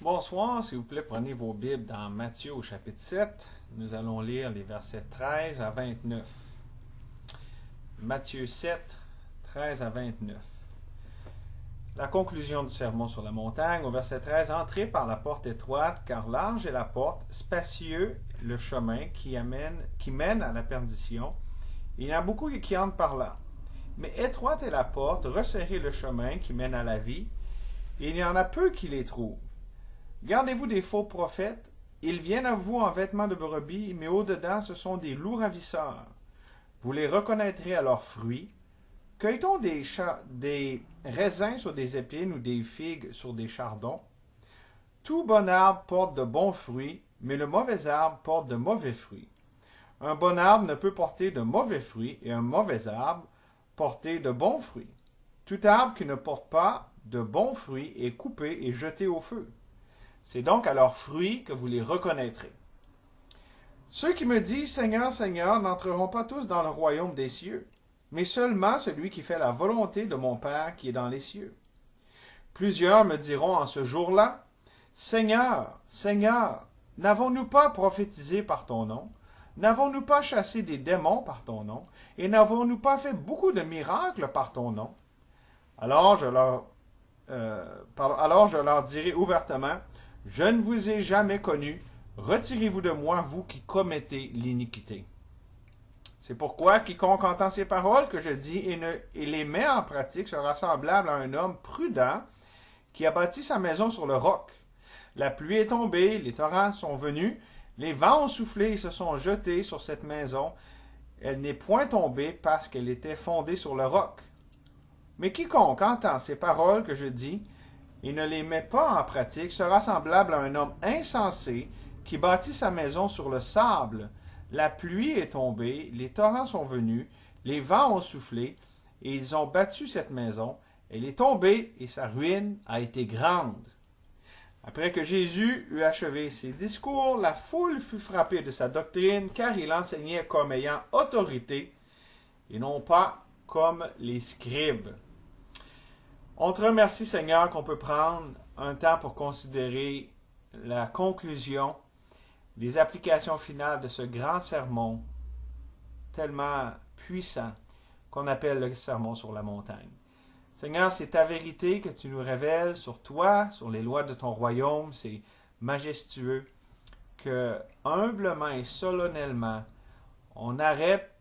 Bonsoir, s'il vous plaît, prenez vos Bibles dans Matthieu au chapitre 7. Nous allons lire les versets 13 à 29. Matthieu 7, 13 à 29. La conclusion du sermon sur la montagne, au verset 13, « Entrez par la porte étroite, car large est la porte, spacieux le chemin qui mène à la perdition. Il y en a beaucoup qui entrent par là. Mais étroite est la porte, resserrez le chemin qui mène à la vie, et il y en a peu qui les trouvent. Gardez-vous des faux prophètes. Ils viennent à vous en vêtements de brebis, mais au-dedans, ce sont des loups ravisseurs. Vous les reconnaîtrez à leurs fruits. Cueille-t-on des raisins sur des épines ou des figues sur des chardons? Tout bon arbre porte de bons fruits, mais le mauvais arbre porte de mauvais fruits. Un bon arbre ne peut porter de mauvais fruits, et un mauvais arbre porter de bons fruits. Tout arbre qui ne porte pas de bons fruits est coupé et jeté au feu. C'est donc à leurs fruits que vous les reconnaîtrez. Ceux qui me disent Seigneur, Seigneur n'entreront pas tous dans le royaume des cieux, mais seulement celui qui fait la volonté de mon Père qui est dans les cieux. Plusieurs me diront en ce jour-là, Seigneur, Seigneur, n'avons-nous pas prophétisé par ton nom? N'avons-nous pas chassé des démons par ton nom? Et n'avons-nous pas fait beaucoup de miracles par ton nom? Alors je leur dirai ouvertement, je ne vous ai jamais connu, retirez-vous de moi, vous qui commettez l'iniquité. C'est pourquoi quiconque entend ces paroles que je dis et les met en pratique sera semblable à un homme prudent qui a bâti sa maison sur le roc. La pluie est tombée, les torrents sont venus, les vents ont soufflé et se sont jetés sur cette maison. Elle n'est point tombée parce qu'elle était fondée sur le roc. Mais quiconque entend ces paroles que je dis et ne les met pas en pratique sera semblable à un homme insensé qui bâtit sa maison sur le sable. La pluie est tombée, les torrents sont venus, les vents ont soufflé, et ils ont battu cette maison. Elle est tombée, et sa ruine a été grande. Après que Jésus eut achevé ses discours, la foule fut frappée de sa doctrine, car il enseignait comme ayant autorité, et non pas comme les scribes. On te remercie, Seigneur, qu'on peut prendre un temps pour considérer la conclusion, les applications finales de ce grand sermon tellement puissant qu'on appelle le sermon sur la montagne. Seigneur, c'est ta vérité que tu nous révèles sur toi, sur les lois de ton royaume. C'est majestueux que, humblement et solennellement, on arrête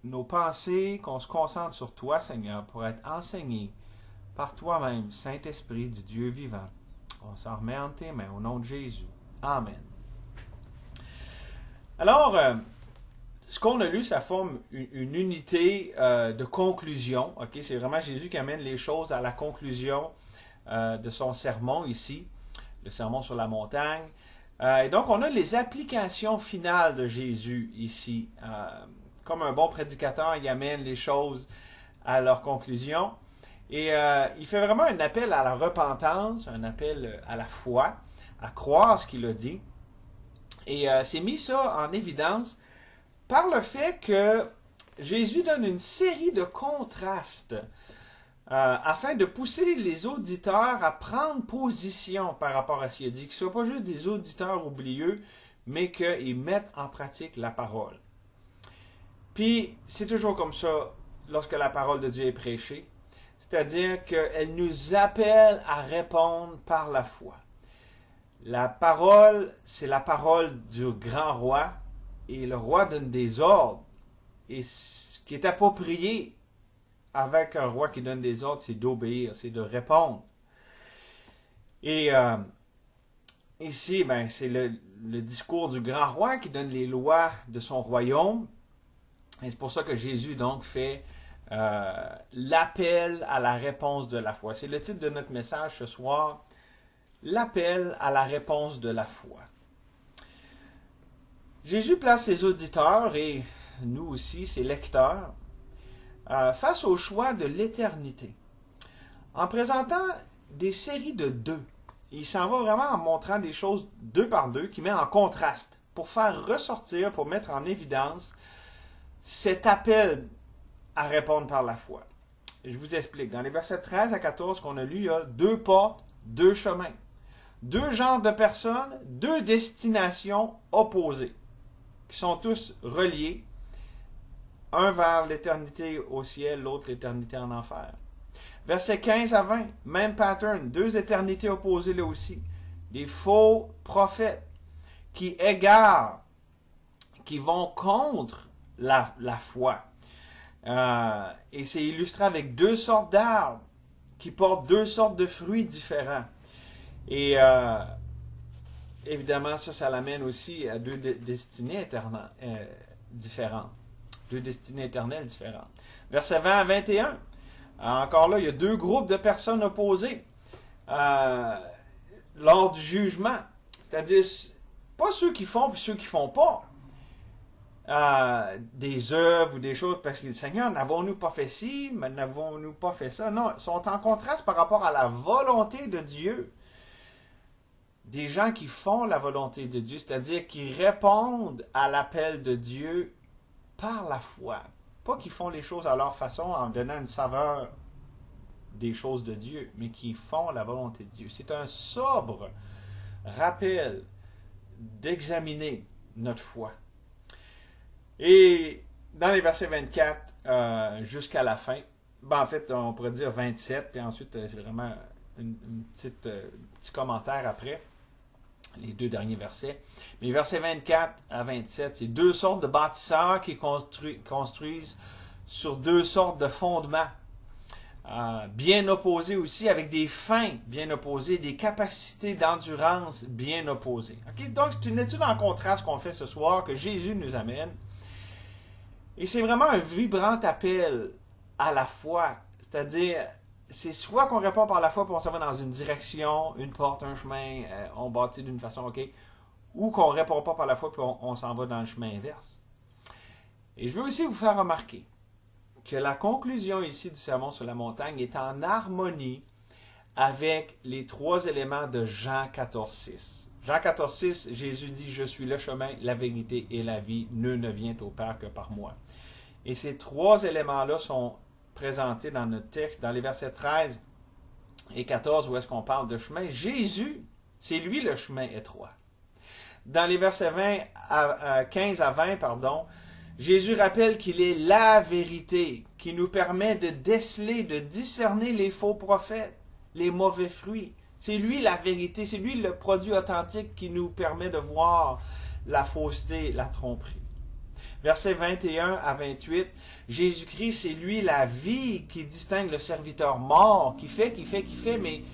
nos pensées, qu'on se concentre sur toi, Seigneur, pour être enseigné par toi-même, Saint-Esprit du Dieu vivant. On s'en remet entre tes mains, au nom de Jésus. Amen. Alors, ce qu'on a lu, ça forme une unité de conclusion. Okay? C'est vraiment Jésus qui amène les choses à la conclusion de son sermon ici, le sermon sur la montagne. Et donc, on a les applications finales de Jésus ici. Comme un bon prédicateur, il amène les choses à leur conclusion. Et il fait vraiment un appel à la repentance, un appel à la foi, à croire ce qu'il a dit. Et c'est mis ça en évidence par le fait que Jésus donne une série de contrastes afin de pousser les auditeurs à prendre position par rapport à ce qu'il a dit, qu'ils ne soient pas juste des auditeurs oublieux, mais qu'ils mettent en pratique la parole. Puis, c'est toujours comme ça lorsque la parole de Dieu est prêchée. C'est-à-dire qu'elle nous appelle à répondre par la foi. La parole, c'est la parole du grand roi, et le roi donne des ordres. Et ce qui est approprié avec un roi qui donne des ordres, c'est d'obéir, c'est de répondre. Et ici, c'est le discours du grand roi qui donne les lois de son royaume. Et c'est pour ça que Jésus donc fait l'appel à la réponse de la foi. C'est le titre de notre message ce soir, l'appel à la réponse de la foi. Jésus place ses auditeurs et nous aussi, ses lecteurs, face au choix de l'éternité. En présentant des séries de deux, il s'en va vraiment en montrant des choses deux par deux qui met en contraste pour faire ressortir, pour mettre en évidence cet appel à répondre par la foi. Je vous explique. Dans les versets 13 à 14 qu'on a lus, il y a deux portes, deux chemins. deux genres de personnes, deux destinations opposées, qui sont tous reliés, un vers l'éternité au ciel, l'autre l'éternité en enfer. Versets 15 à 20, même pattern, deux éternités opposées là aussi. Des faux prophètes qui égarent, qui vont contre la foi. Et c'est illustré avec deux sortes d'arbres qui portent deux sortes de fruits différents. Et évidemment, ça l'amène aussi à deux destinées différentes. Deux destinées éternelles différentes. Versets 20 à 21. Encore là, il y a deux groupes de personnes opposées lors du jugement. C'est-à-dire, pas ceux qui font et ceux qui font pas des œuvres ou des choses, parce que le Seigneur, n'avons-nous pas fait ci, mais n'avons-nous pas fait ça? Non, ils sont en contraste par rapport à la volonté de Dieu. Des gens qui font la volonté de Dieu, c'est-à-dire qui répondent à l'appel de Dieu par la foi. Pas qui font les choses à leur façon en donnant une saveur des choses de Dieu, mais qui font la volonté de Dieu. C'est un sobre rappel d'examiner notre foi. Et dans les versets 24 jusqu'à la fin, en fait, on pourrait dire 27, puis ensuite, c'est vraiment un petit commentaire après, les deux derniers versets. Mais versets 24 à 27, c'est deux sortes de bâtisseurs qui construisent sur deux sortes de fondements. Bien opposés aussi, avec des fins bien opposées, des capacités d'endurance bien opposées. Okay? Donc, c'est une étude en contraste qu'on fait ce soir, que Jésus nous amène. Et c'est vraiment un vibrant appel à la foi. C'est-à-dire, c'est soit qu'on répond par la foi, puis on s'en va dans une direction, une porte, un chemin, on bâtit d'une façon, OK, ou qu'on répond pas par la foi, puis on s'en va dans le chemin inverse. Et je veux aussi vous faire remarquer que la conclusion ici du Sermon sur la montagne est en harmonie avec les trois éléments de Jean 14,6. Jean 14,6, Jésus dit « Je suis le chemin, la vérité et la vie. Nul ne vient au Père que par moi. » Et ces trois éléments-là sont présentés dans notre texte, dans les versets 13 et 14, où est-ce qu'on parle de chemin. Jésus, c'est lui le chemin étroit. Dans les versets 15 à 20, Jésus rappelle qu'il est la vérité qui nous permet de déceler, de discerner les faux prophètes, les mauvais fruits. C'est lui la vérité, c'est lui le produit authentique qui nous permet de voir la fausseté, la tromperie. Versets 21 à 28, Jésus-Christ, c'est lui la vie qui distingue le serviteur mort, qui fait, mais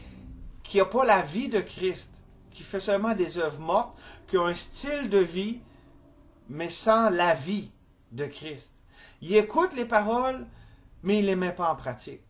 qui n'a pas la vie de Christ, qui fait seulement des œuvres mortes, qui a un style de vie, mais sans la vie de Christ. Il écoute les paroles, mais il ne les met pas en pratique.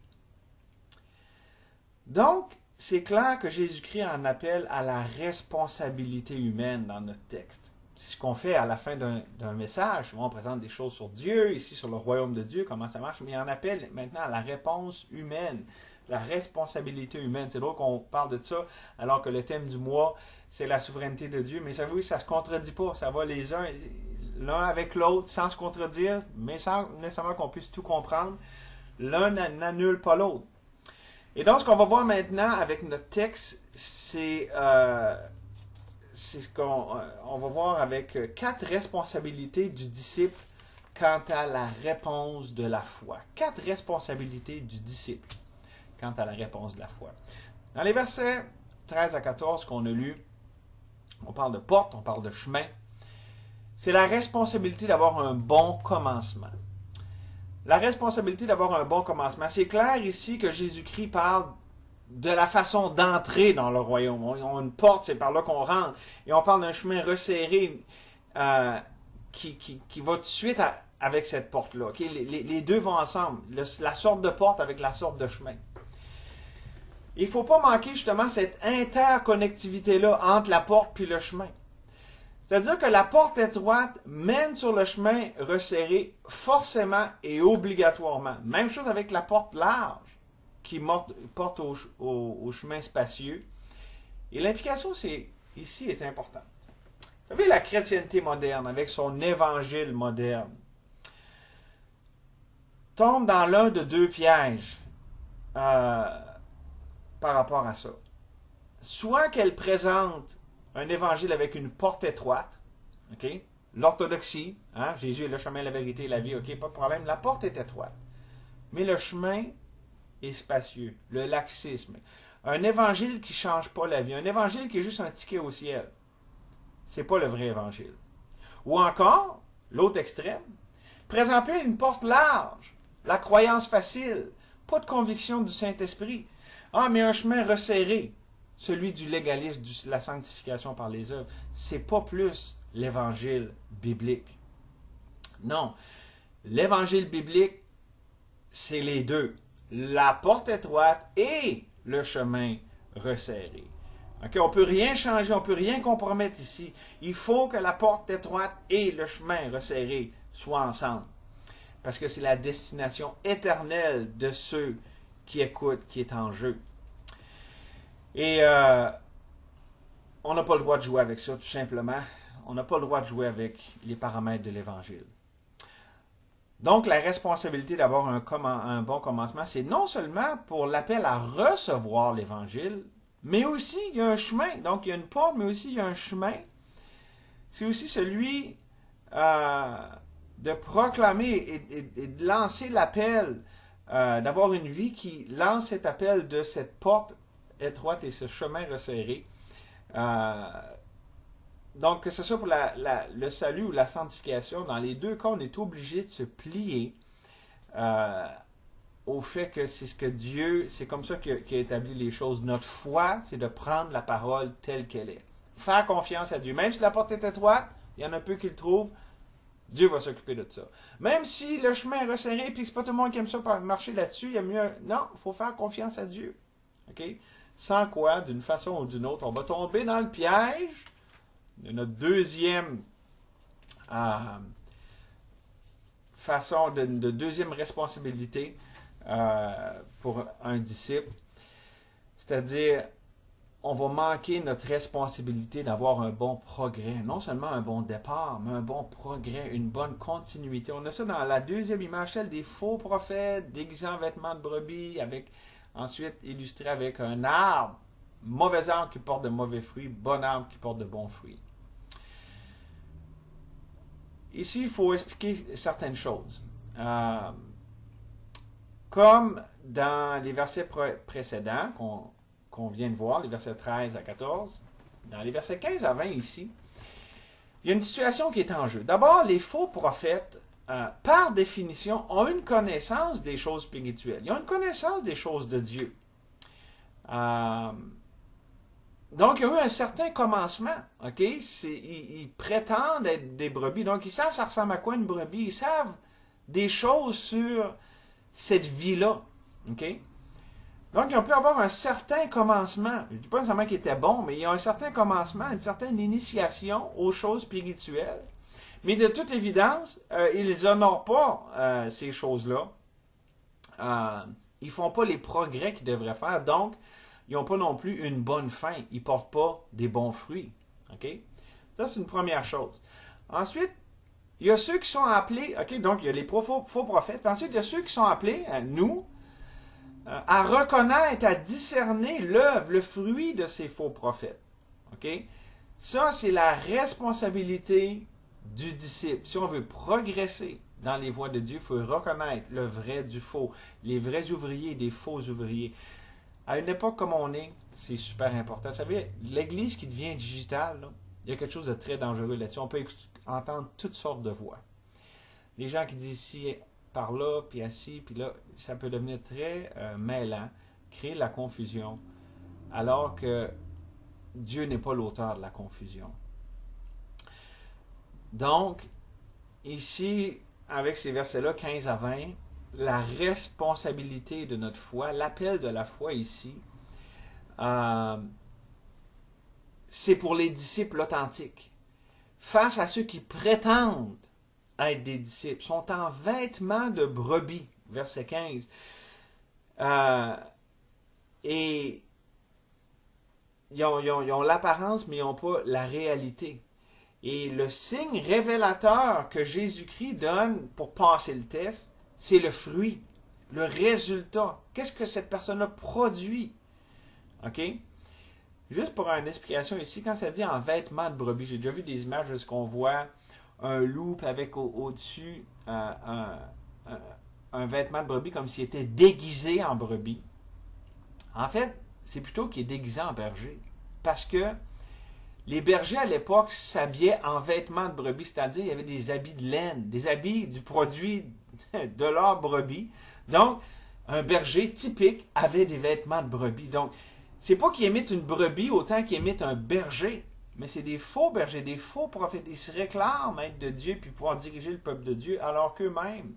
Donc, c'est clair que Jésus-Christ en appelle à la responsabilité humaine dans notre texte. C'est ce qu'on fait à la fin d'un message. Souvent, on présente des choses sur Dieu, ici sur le royaume de Dieu, comment ça marche, mais il en appelle maintenant à la réponse humaine, la responsabilité humaine. C'est drôle qu'on parle de ça, alors que le thème du mois, c'est la souveraineté de Dieu. Mais savez-vous, ça ne se contredit pas. Ça va l'un avec l'autre, sans se contredire, mais sans nécessairement qu'on puisse tout comprendre. L'un n'annule pas l'autre. Et donc, ce qu'on va voir maintenant avec notre texte, c'est ce qu'on va voir avec 4 responsabilités du disciple quant à la réponse de la foi. 4 responsabilités du disciple quant à la réponse de la foi. Dans les versets 13 à 14 qu'on a lus, on parle de porte, on parle de chemin. C'est la responsabilité d'avoir un bon commencement. La responsabilité d'avoir un bon commencement. C'est clair ici que Jésus-Christ parle de la façon d'entrer dans le royaume. On a une porte, c'est par là qu'on rentre. Et on parle d'un chemin resserré qui va tout de suite avec cette porte-là. Okay? Les deux vont ensemble. La sorte de porte avec la sorte de chemin. Il ne faut pas manquer justement cette interconnectivité-là entre la porte et le chemin. C'est-à-dire que la porte étroite mène sur le chemin resserré forcément et obligatoirement. Même chose avec la porte large qui porte au chemin spacieux. Et l'implication ici est importante. Vous savez, la chrétienté moderne, avec son évangile moderne, tombe dans l'un de deux pièges par rapport à ça. soit qu'elle présente un évangile avec une porte étroite, ok? L'orthodoxie, hein? Jésus est le chemin, la vérité et la vie, ok, pas de problème, la porte est étroite. Mais le chemin est spacieux, le laxisme. Un évangile qui ne change pas la vie, un évangile qui est juste un ticket au ciel, c'est pas le vrai évangile. Ou encore, l'autre extrême, présenter une porte large, la croyance facile, pas de conviction du Saint-Esprit. Ah, mais un chemin resserré, celui du légalisme, de la sanctification par les œuvres, c'est pas plus l'évangile biblique. Non, l'évangile biblique, c'est les deux. La porte étroite et le chemin resserré. Okay? On ne peut rien changer, on ne peut rien compromettre ici. Il faut que la porte étroite et le chemin resserré soient ensemble. Parce que c'est la destination éternelle de ceux qui écoutent qui est en jeu. Et on n'a pas le droit de jouer avec ça, tout simplement. On n'a pas le droit de jouer avec les paramètres de l'Évangile. Donc, la responsabilité d'avoir un bon commencement, c'est non seulement pour l'appel à recevoir l'Évangile, mais aussi, il y a un chemin. Donc, il y a une porte, mais aussi, il y a un chemin. C'est aussi celui de proclamer et de lancer l'appel, d'avoir une vie qui lance cet appel de cette porte étroite et ce chemin resserré. Donc, que ce soit pour le salut ou la sanctification, dans les deux cas, on est obligé de se plier au fait que c'est ce que Dieu, c'est comme ça qu'il a établi les choses. Notre foi, c'est de prendre la parole telle qu'elle est. Faire confiance à Dieu. Même si la porte est étroite, il y en a peu qui le trouvent, Dieu va s'occuper de ça. Même si le chemin est resserré et que c'est pas tout le monde qui aime ça marcher là-dessus, il y a mieux. Non, il faut faire confiance à Dieu. OK? Sans quoi, d'une façon ou d'une autre, on va tomber dans le piège de notre deuxième façon, de deuxième responsabilité pour un disciple. C'est-à-dire, on va manquer notre responsabilité d'avoir un bon progrès. Non seulement un bon départ, mais un bon progrès, une bonne continuité. On a ça dans la deuxième image, celle des faux prophètes, déguisés en vêtements de brebis, ensuite illustré avec un arbre, mauvais arbre qui porte de mauvais fruits, bon arbre qui porte de bons fruits. Ici, il faut expliquer certaines choses. Comme dans les versets précédents qu'on vient de voir, les versets 13 à 14, dans les versets 15 à 20 ici, il y a une situation qui est en jeu. D'abord, les faux prophètes, par définition, ont une connaissance des choses spirituelles. Ils ont une connaissance des choses de Dieu. Donc, il y a eu un certain commencement. OK? Ils prétendent être des brebis. Donc, ils savent ça ressemble à quoi une brebis. Ils savent des choses sur cette vie-là. OK? Donc, ils ont pu avoir un certain commencement. Je ne dis pas nécessairement qu'ils étaient bons, mais il y a un certain commencement, une certaine initiation aux choses spirituelles. Mais de toute évidence, ils n'honorent pas ces choses-là. Ils ne font pas les progrès qu'ils devraient faire. Donc, ils n'ont pas non plus une bonne fin. Ils ne portent pas des bons fruits. OK? Ça, c'est une première chose. Ensuite, il y a ceux qui sont appelés, OK, donc il y a les faux prophètes. Puis ensuite, il y a ceux qui sont appelés, nous, à reconnaître, à discerner l'œuvre, le fruit de ces faux prophètes. OK? Ça, c'est la responsabilité du disciple. Si on veut progresser dans les voies de Dieu, il faut reconnaître le vrai du faux, les vrais ouvriers des faux ouvriers. À une époque comme on est, c'est super important. Vous savez, l'Église qui devient digitale, là, il y a quelque chose de très dangereux là-dessus. On peut entendre toutes sortes de voix. Les gens qui disent ici, par là, puis assis, puis là, ça peut devenir très mêlant, créer de la confusion, alors que Dieu n'est pas l'auteur de la confusion. Donc, ici, avec ces versets-là, 15 à 20, la responsabilité de notre foi, l'appel de la foi ici, c'est pour les disciples authentiques. Face à ceux qui prétendent être des disciples, sont en vêtements de brebis, verset 15. Et ils ont l'apparence, mais ils n'ont pas la réalité. Et le signe révélateur que Jésus-Christ donne pour passer le test, c'est le fruit, le résultat. Qu'est-ce que cette personne-là produit? OK? Juste pour une explication ici, quand ça dit en vêtements de brebis, j'ai déjà vu des images où on voit un loup avec au-dessus un vêtement de brebis comme s'il était déguisé en brebis. En fait, c'est plutôt qu'il est déguisé en berger. Parce que les bergers à l'époque s'habillaient en vêtements de brebis, c'est-à-dire il y avait des habits de laine, des habits du produit de leur brebis. Donc, un berger typique avait des vêtements de brebis. Donc, c'est pas qu'il imite une brebis autant qu'il imite un berger, mais c'est des faux bergers, des faux prophètes. Ils se réclament être de Dieu puis pouvoir diriger le peuple de Dieu, alors qu'eux-mêmes,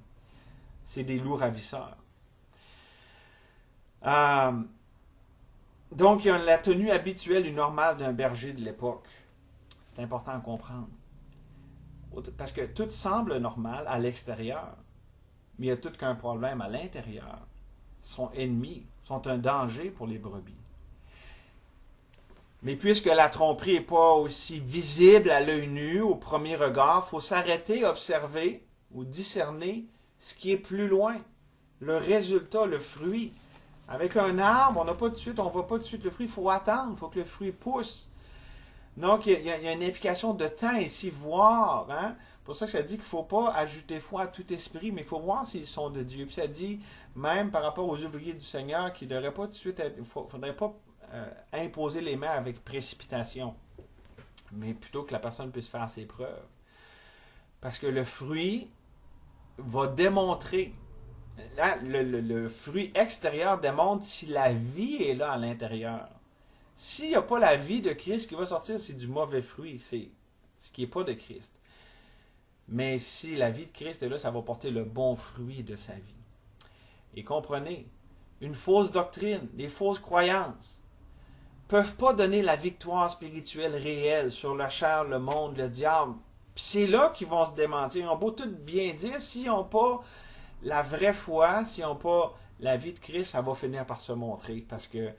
c'est des loups ravisseurs. Donc, il y a la tenue habituelle et normale d'un berger de l'époque. C'est important à comprendre. Parce que tout semble normal à l'extérieur, mais il y a tout qu'un problème à l'intérieur. Ils sont ennemis, sont un danger pour les brebis. Mais puisque la tromperie n'est pas aussi visible à l'œil nu, au premier regard, il faut s'arrêter, observer ou discerner ce qui est plus loin. Le résultat, le fruit. Avec un arbre, on ne voit pas tout de suite le fruit, il faut attendre, il faut que le fruit pousse. Donc, il y a une implication de temps ici, voir. Hein? C'est pour ça que ça dit qu'il ne faut pas ajouter foi à tout esprit, mais il faut voir s'ils sont de Dieu. Puis ça dit, même par rapport aux ouvriers du Seigneur, qu'il ne devrait pas tout de suite il ne faudrait pas imposer les mains avec précipitation, mais plutôt que la personne puisse faire ses preuves. Parce que le fruit va démontrer, là, le fruit extérieur démontre si la vie est là à l'intérieur. S'il n'y a pas la vie de Christ, ce qui va sortir, c'est du mauvais fruit, c'est ce qui n'est pas de Christ. Mais si la vie de Christ est là, ça va porter le bon fruit de sa vie. Et comprenez, une fausse doctrine, des fausses croyances, peuvent pas donner la victoire spirituelle réelle sur la chair, le monde, le diable. Puis c'est là qu'ils vont se démentir. Ils ont beau tout bien dire, s'ils n'ont pas la vraie foi, s'ils n'ont pas la vie de Christ, ça va finir par se montrer. Parce que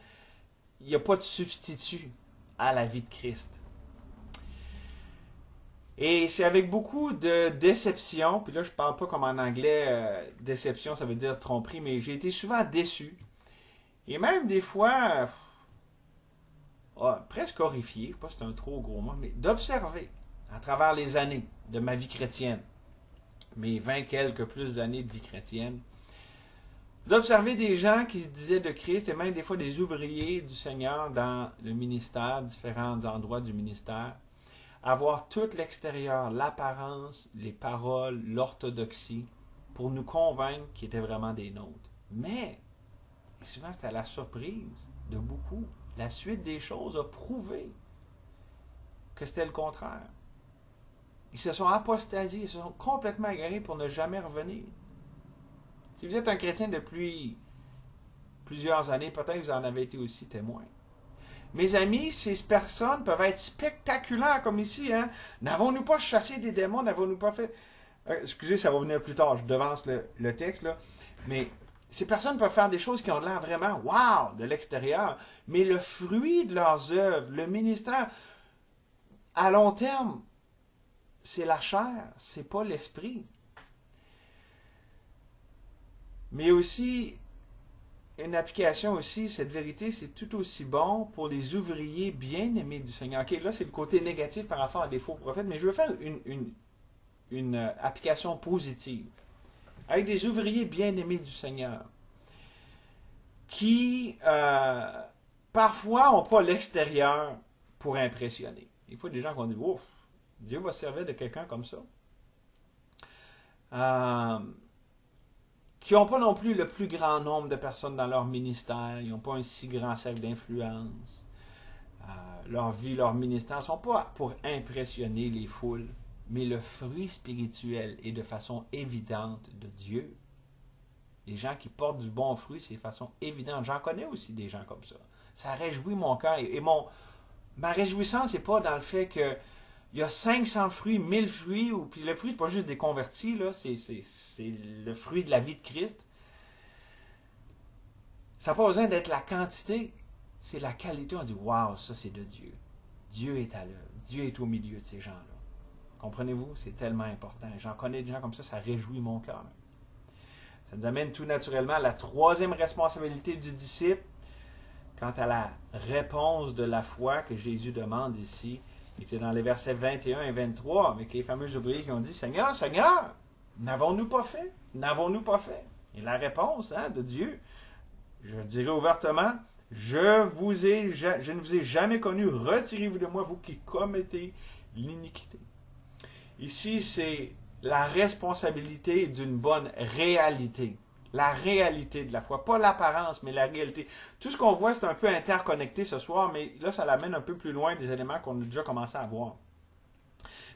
il n'y a pas de substitut à la vie de Christ. Et c'est avec beaucoup de déception, puis là je ne parle pas comme en anglais, déception ça veut dire tromperie, mais j'ai été souvent déçu. Et même des fois, presque horrifié, je ne sais pas si c'est un trop gros mot, mais d'observer à travers les années de ma vie chrétienne, mes 20 quelques plus d'années de vie chrétienne, d'observer des gens qui se disaient de Christ et même des fois des ouvriers du Seigneur dans le ministère, différents endroits du ministère, avoir tout l'extérieur, l'apparence, les paroles, l'orthodoxie, pour nous convaincre qu'ils étaient vraiment des nôtres. Mais, souvent c'était à la surprise de beaucoup. La suite des choses a prouvé que c'était le contraire. Ils se sont apostasiés, ils se sont complètement égarés pour ne jamais revenir. Si vous êtes un chrétien depuis plusieurs années, peut-être que vous en avez été aussi témoin. Mes amis, ces personnes peuvent être spectaculaires comme ici. Hein? N'avons-nous pas chassé des démons? N'avons-nous pas fait... excusez, ça va venir plus tard, je devance le texte. Là. Mais ces personnes peuvent faire des choses qui ont l'air vraiment wow de l'extérieur. Mais le fruit de leurs œuvres, le ministère, à long terme, c'est la chair, c'est pas l'esprit. Mais aussi, une application aussi, cette vérité, c'est tout aussi bon pour les ouvriers bien-aimés du Seigneur. Ok, là, c'est le côté négatif par rapport à des faux prophètes, mais je veux faire une application positive. Avec des ouvriers bien-aimés du Seigneur, qui, parfois, n'ont pas l'extérieur pour impressionner. Il faut des gens qui vont dire, ouf, Dieu va se servir de quelqu'un comme ça. Qui n'ont pas non plus le plus grand nombre de personnes dans leur ministère, ils n'ont pas un si grand cercle d'influence. Leur vie, leur ministère ne sont pas pour impressionner les foules, mais le fruit spirituel est de façon évidente de Dieu. Les gens qui portent du bon fruit, c'est de façon évidente. J'en connais aussi des gens comme ça. Ça réjouit mon cœur. Et ma réjouissance n'est pas dans le fait que il y a 500 fruits, 1000 fruits, puis le fruit, c'est pas juste des convertis, là, c'est le fruit de la vie de Christ. Ça n'a pas besoin d'être la quantité, c'est la qualité. On dit, waouh, ça c'est de Dieu. Dieu est à l'œuvre. Dieu est au milieu de ces gens-là. Comprenez-vous? C'est tellement important. J'en connais des gens comme ça réjouit mon cœur. Ça nous amène tout naturellement à la troisième responsabilité du disciple. quant à la réponse de la foi que Jésus demande ici. Et c'est dans les versets 21 et 23, avec les fameux ouvriers qui ont dit, « Seigneur, Seigneur, n'avons-nous pas fait? N'avons-nous pas fait? » Et la réponse de Dieu, je dirais ouvertement, « je ne vous ai jamais connu, retirez-vous de moi, vous qui commettez l'iniquité. » Ici, c'est la responsabilité d'une bonne réalité. La réalité de la foi, pas l'apparence, mais la réalité. Tout ce qu'on voit, c'est un peu interconnecté ce soir, mais là, ça l'amène un peu plus loin des éléments qu'on a déjà commencé à voir.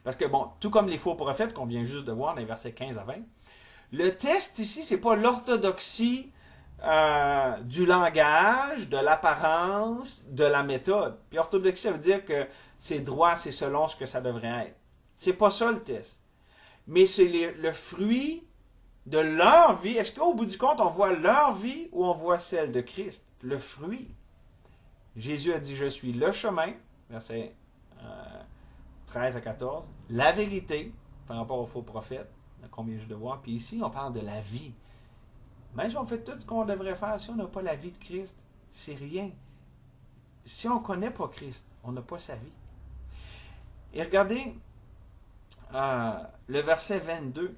Parce que, bon, tout comme les faux prophètes qu'on vient juste de voir dans les versets 15 à 20, le test ici, c'est pas l'orthodoxie du langage, de l'apparence, de la méthode. Puis orthodoxie, ça veut dire que c'est droit, c'est selon ce que ça devrait être. C'est pas ça le test. Mais c'est le fruit de leur vie. Est-ce qu'au bout du compte, on voit leur vie ou on voit celle de Christ? Le fruit. Jésus a dit, je suis le chemin, versets 13 à 14, la vérité, par rapport aux faux prophètes, qu'on vient juste de voir. Puis ici, on parle de la vie. Même si on fait tout ce qu'on devrait faire, si on n'a pas la vie de Christ, c'est rien. Si on ne connaît pas Christ, on n'a pas sa vie. Et regardez le verset 22.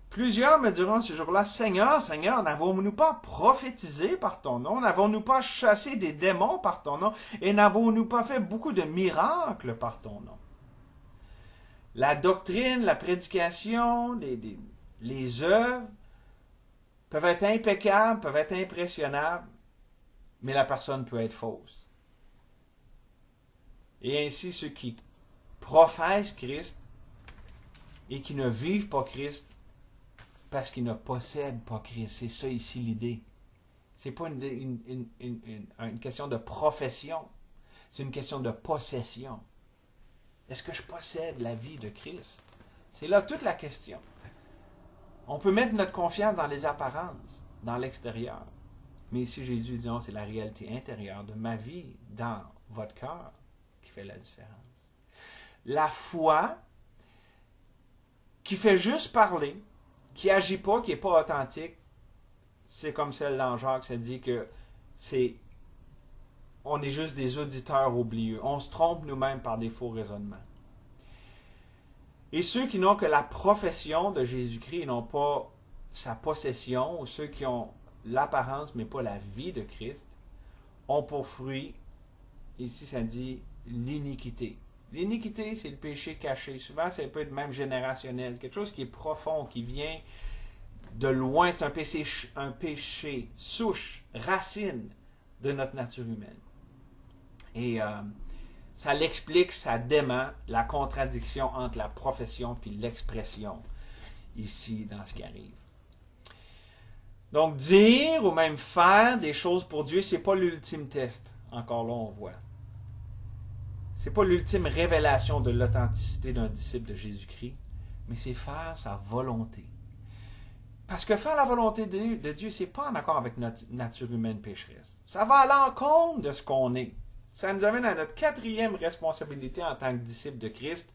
Plusieurs me diront ce jour-là, Seigneur, Seigneur, n'avons-nous pas prophétisé par ton nom? N'avons-nous pas chassé des démons par ton nom? Et n'avons-nous pas fait beaucoup de miracles par ton nom? La doctrine, la prédication, les œuvres peuvent être impeccables, peuvent être impressionnables, mais la personne peut être fausse. Et ainsi, ceux qui professent Christ et qui ne vivent pas Christ, parce qu'ils ne possèdent pas Christ. C'est ça ici l'idée. Ce n'est pas une question de profession. C'est une question de possession. Est-ce que je possède la vie de Christ? C'est là toute la question. On peut mettre notre confiance dans les apparences, dans l'extérieur. Mais ici, Jésus dit non, c'est la réalité intérieure de ma vie dans votre cœur qui fait la différence. La foi qui fait juste parler, qui agit pas, qui n'est pas authentique, c'est comme celle dans Jacques, ça dit que on est juste des auditeurs oublieux. On se trompe nous-mêmes par des faux raisonnements. Et ceux qui n'ont que la profession de Jésus-Christ et n'ont pas sa possession, ou ceux qui ont l'apparence mais pas la vie de Christ, ont pour fruit, ici ça dit, l'iniquité. L'iniquité, c'est le péché caché. Souvent, ça peut être même générationnel. Quelque chose qui est profond, qui vient de loin. C'est un péché souche, racine de notre nature humaine. Et ça l'explique, ça dément la contradiction entre la profession et l'expression ici dans ce qui arrive. Donc, dire ou même faire des choses pour Dieu, ce n'est pas l'ultime test. Encore là, on voit. Ce n'est pas l'ultime révélation de l'authenticité d'un disciple de Jésus-Christ, mais c'est faire sa volonté. Parce que faire la volonté de Dieu, ce n'est pas en accord avec notre nature humaine pécheresse. Ça va à l'encontre de ce qu'on est. Ça nous amène à notre quatrième responsabilité en tant que disciple de Christ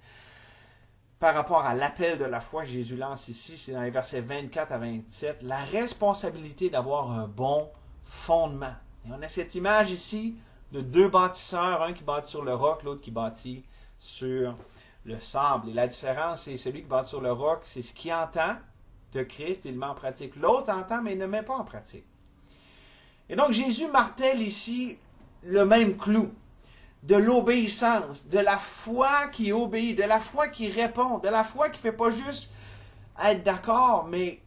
par rapport à l'appel de la foi que Jésus lance ici. C'est dans les versets 24 à 27. La responsabilité d'avoir un bon fondement. Et on a cette image ici de deux bâtisseurs, un qui bâtit sur le roc, l'autre qui bâtit sur le sable. Et la différence, c'est celui qui bâtit sur le roc, c'est ce qu'il entend de Christ, il le met en pratique. L'autre entend, mais il ne met pas en pratique. Et donc, Jésus martèle ici le même clou de l'obéissance, de la foi qui obéit, de la foi qui répond, de la foi qui ne fait pas juste être d'accord, mais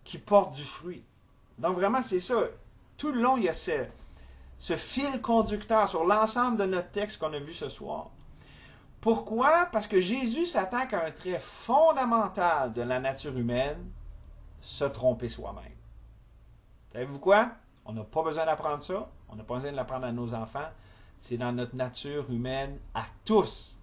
qui porte du fruit. Donc, vraiment, c'est ça. Tout le long, il y a ce fil conducteur sur l'ensemble de notre texte qu'on a vu ce soir. Pourquoi? Parce que Jésus s'attaque à un trait fondamental de la nature humaine, se tromper soi-même. Savez-vous quoi? On n'a pas besoin d'apprendre ça. On n'a pas besoin de l'apprendre à nos enfants. C'est dans notre nature humaine à tous.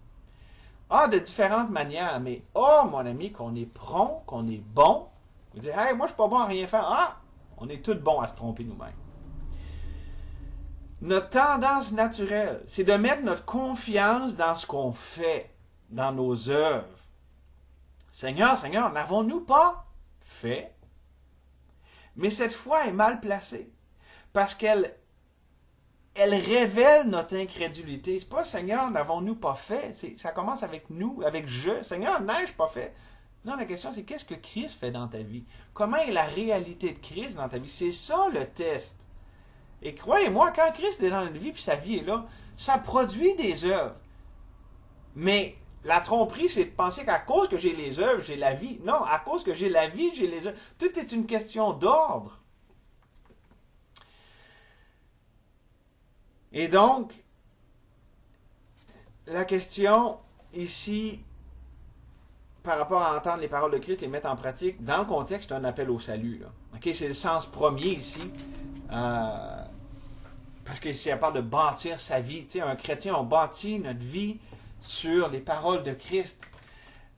Ah, de différentes manières, mais oh, mon ami, qu'on est prompt, qu'on est bon. Vous dites, hey, moi, je ne suis pas bon à rien faire. Ah, on est tous bons à se tromper nous-mêmes. Notre tendance naturelle, c'est de mettre notre confiance dans ce qu'on fait, dans nos œuvres. Seigneur, Seigneur, n'avons-nous pas fait? Mais cette foi est mal placée, parce qu'elle elle révèle notre incrédulité. C'est pas, Seigneur, n'avons-nous pas fait? Ça commence avec nous, avec je. Seigneur, n'ai-je pas fait? Non, la question, c'est qu'est-ce que Christ fait dans ta vie? Comment est la réalité de Christ dans ta vie? C'est ça le test. Et croyez-moi, quand Christ est dans notre vie, puis sa vie est là, ça produit des œuvres. Mais la tromperie, c'est de penser qu'à cause que j'ai les œuvres, j'ai la vie. Non, à cause que j'ai la vie, j'ai les œuvres. Tout est une question d'ordre. Et donc, la question ici, par rapport à entendre les paroles de Christ, les mettre en pratique, dans le contexte, c'est un appel au salut. Là. Okay? C'est le sens premier ici. Parce que ici, elle parle de bâtir sa vie. Tu sais, un chrétien, on bâtit notre vie sur les paroles de Christ.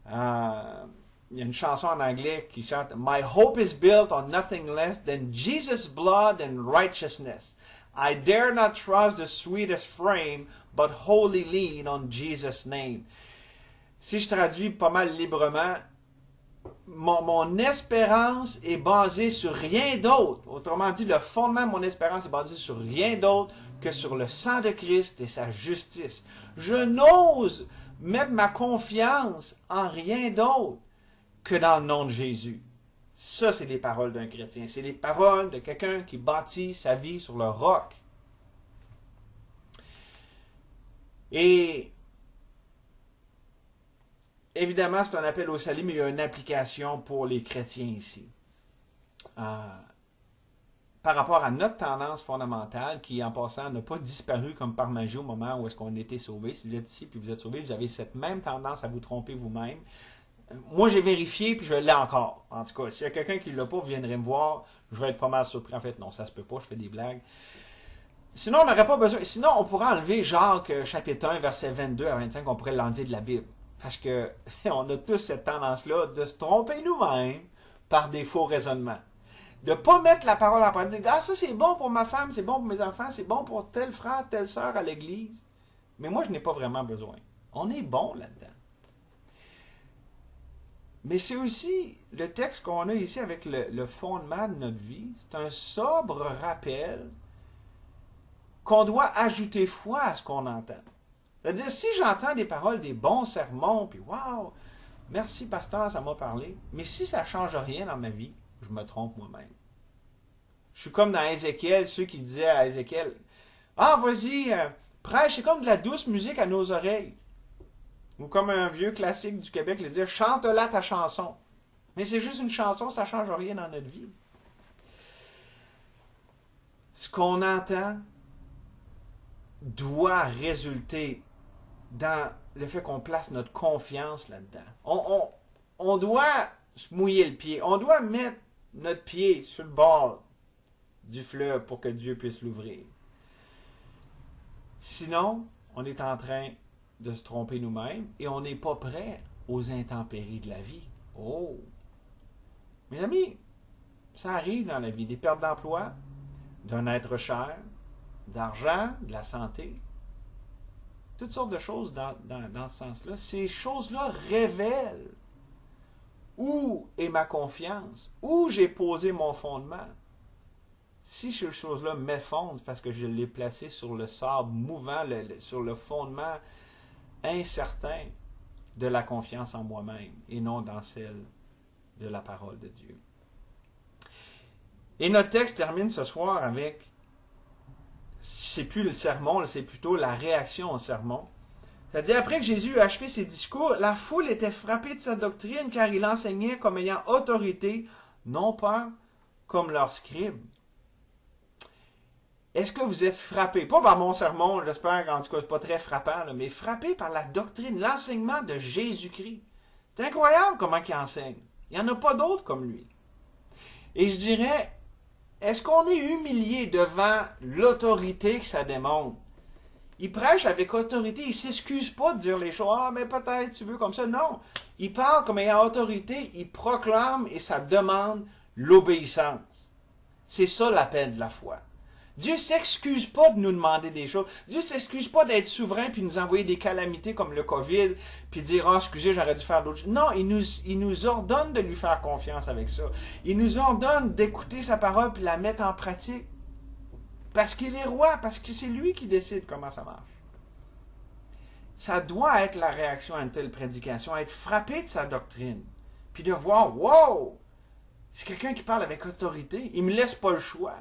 Il y a une chanson en anglais qui chante My hope is built on nothing less than Jesus' blood and righteousness. I dare not trust the sweetest frame, but wholly lean on Jesus' name. Si je traduis pas mal librement, mon espérance est basée sur rien d'autre. Autrement dit, le fondement de mon espérance est basé sur rien d'autre que sur le sang de Christ et sa justice. Je n'ose mettre ma confiance en rien d'autre que dans le nom de Jésus. Ça, c'est les paroles d'un chrétien. C'est les paroles de quelqu'un qui bâtit sa vie sur le roc. Et évidemment, c'est un appel au salut, mais il y a une application pour les chrétiens ici. Par rapport à notre tendance fondamentale, qui en passant n'a pas disparu comme par magie au moment où est-ce qu'on était sauvé. Si vous êtes ici et vous êtes sauvé, vous avez cette même tendance à vous tromper vous-même. Moi, j'ai vérifié, puis je l'ai encore. En tout cas, s'il y a quelqu'un qui ne l'a pas, vous viendrez me voir, je vais être pas mal surpris. En fait, non, ça se peut pas, je fais des blagues. Sinon, on n'aurait pas besoin. Sinon, on pourrait enlever Jacques, chapitre 1, versets 22 à 25, on pourrait l'enlever de la Bible. Parce que on a tous cette tendance-là de se tromper nous-mêmes par des faux raisonnements. De ne pas mettre la parole en pratique. Ah, ça c'est bon pour ma femme, c'est bon pour mes enfants, c'est bon pour tel frère, telle sœur à l'église. Mais moi, je n'ai pas vraiment besoin. On est bon là-dedans. Mais c'est aussi le texte qu'on a ici avec le fondement de notre vie. C'est un sobre rappel qu'on doit ajouter foi à ce qu'on entend. C'est-à-dire, si j'entends des paroles, des bons sermons, puis waouh, merci pasteur, ça m'a parlé, mais si ça ne change rien dans ma vie, je me trompe moi-même. Je suis comme dans Ézéchiel, ceux qui disaient à Ézéchiel, ah, vas-y, prêche, c'est comme de la douce musique à nos oreilles. Ou comme un vieux classique du Québec, le dire, chante-la ta chanson. Mais c'est juste une chanson, ça ne change rien dans notre vie. Ce qu'on entend doit résulter dans le fait qu'on place notre confiance là-dedans. On doit se mouiller le pied. On doit mettre notre pied sur le bord du fleuve pour que Dieu puisse l'ouvrir. Sinon, on est en train de se tromper nous-mêmes et on n'est pas prêt aux intempéries de la vie. Oh! Mes amis, ça arrive dans la vie. Des pertes d'emploi, d'un être cher, d'argent, de la santé. Toutes sortes de choses dans ce sens-là. Ces choses-là révèlent où est ma confiance, où j'ai posé mon fondement. Si ces choses-là m'effondrent parce que je l'ai placé sur le sable mouvant, sur le fondement incertain de la confiance en moi-même et non dans celle de la parole de Dieu. Et notre texte termine ce soir avec, c'est plus le sermon, c'est plutôt la réaction au sermon. C'est-à-dire, après que Jésus a achevé ses discours, la foule était frappée de sa doctrine car il enseignait comme ayant autorité, non pas comme leurs scribes. Est-ce que vous êtes frappé, pas par mon sermon, j'espère qu'en tout cas c'est pas très frappant, là, mais frappé par la doctrine, l'enseignement de Jésus-Christ. C'est incroyable comment il enseigne. Il n'y en a pas d'autres comme lui. Et je dirais, est-ce qu'on est humilié devant l'autorité que ça démontre? Il prêche avec autorité, il ne s'excuse pas de dire les choses. Ah, mais peut-être tu veux comme ça. Non, il parle comme ayant autorité, il proclame et ça demande l'obéissance. C'est ça l'appel de la foi. Dieu ne s'excuse pas de nous demander des choses. Dieu ne s'excuse pas d'être souverain puis nous envoyer des calamités comme le COVID puis dire « Ah, excusez, j'aurais dû faire d'autres choses. » Non, il nous ordonne de lui faire confiance avec ça. Il nous ordonne d'écouter sa parole puis la mettre en pratique. parce qu'il est roi, parce que c'est lui qui décide comment ça marche. Ça doit être la réaction à une telle prédication, être frappé de sa doctrine, puis de voir, wow, c'est quelqu'un qui parle avec autorité, il ne me laisse pas le choix.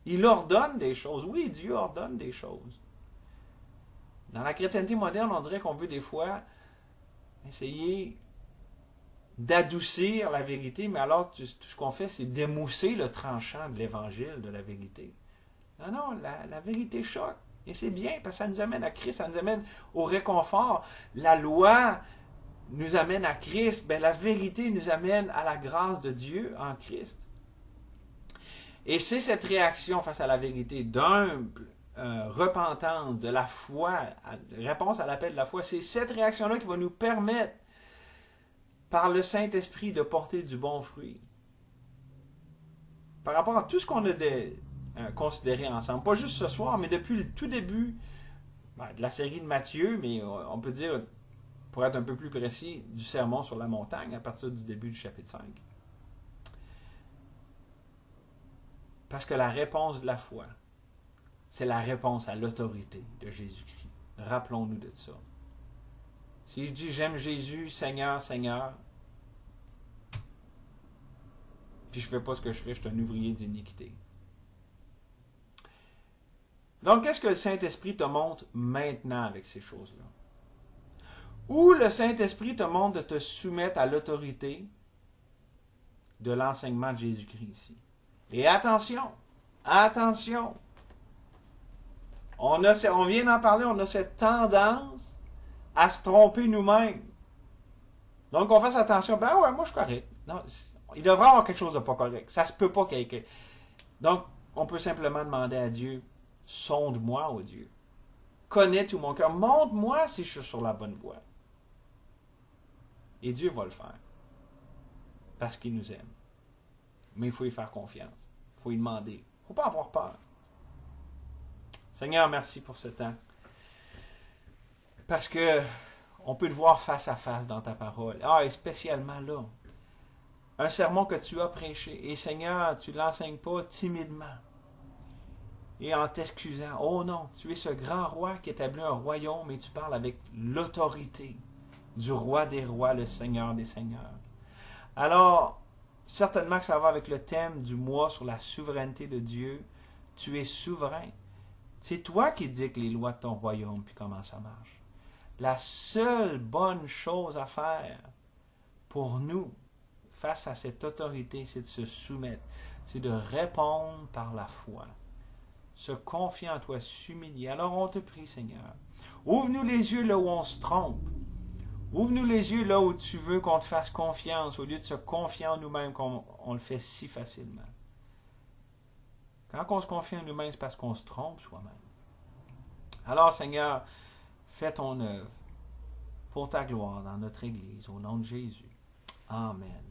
Il ordonne des choses. Oui, Dieu ordonne des choses. Dans la chrétienté moderne, on dirait qu'on veut des fois essayer d'adoucir la vérité, mais alors tout ce qu'on fait, c'est d'émousser le tranchant de l'évangile, de la vérité. Non, non, la vérité choque. Et c'est bien, parce que ça nous amène à Christ, ça nous amène au réconfort. La loi nous amène à Christ, ben, la vérité nous amène à la grâce de Dieu en Christ. Et c'est cette réaction face à la vérité d'humble repentance, de la foi, réponse à l'appel de la foi, c'est cette réaction-là qui va nous permettre, par le Saint-Esprit, de porter du bon fruit. Par rapport à tout ce qu'on a considéré ensemble, pas juste ce soir, mais depuis le tout début de la série de Matthieu, mais on peut dire, pour être un peu plus précis, du sermon sur la montagne, à partir du début du chapitre 5. Parce que la réponse de la foi, c'est la réponse à l'autorité de Jésus-Christ. Rappelons-nous de ça. S'il dit « J'aime Jésus, Seigneur, Seigneur », puis je ne fais pas ce que je fais, je suis un ouvrier d'iniquité. Donc, qu'est-ce que le Saint-Esprit te montre maintenant avec ces choses-là? Ou le Saint-Esprit te montre de te soumettre à l'autorité de l'enseignement de Jésus-Christ ici. Et attention, attention, on vient d'en parler, on a cette tendance à se tromper nous-mêmes. Donc, on fasse attention. Ben ouais, moi je suis correct. Non, il devrait y avoir quelque chose de pas correct. Ça se peut pas qu'il y ait... Donc, on peut simplement demander à Dieu, sonde-moi, ô Dieu. Connais tout mon cœur. Montre-moi si je suis sur la bonne voie. Et Dieu va le faire. Parce qu'il nous aime. Mais il faut y faire confiance. Il faut y demander. Il ne faut pas avoir peur. Seigneur, merci pour ce temps. Parce que on peut te voir face à face dans ta parole. Ah, et spécialement là. Un sermon que tu as prêché. Et Seigneur, tu ne l'enseignes pas timidement. Et en t'excusant. Oh non, tu es ce grand roi qui établit un royaume et tu parles avec l'autorité du roi des rois, le Seigneur des seigneurs. Alors, certainement que ça va avec le thème du mois sur la souveraineté de Dieu. Tu es souverain. C'est toi qui dictes les lois de ton royaume puis comment ça marche. La seule bonne chose à faire pour nous face à cette autorité, c'est de se soumettre. C'est de répondre par la foi. Se confier en toi, s'humilier. Alors on te prie, Seigneur. Ouvre-nous les yeux là où on se trompe. Ouvre-nous les yeux là où tu veux qu'on te fasse confiance, au lieu de se confier en nous-mêmes comme on le fait si facilement. Quand on se confie en nous-mêmes, c'est parce qu'on se trompe soi-même. Alors, Seigneur, fais ton œuvre pour ta gloire dans notre Église, au nom de Jésus. Amen.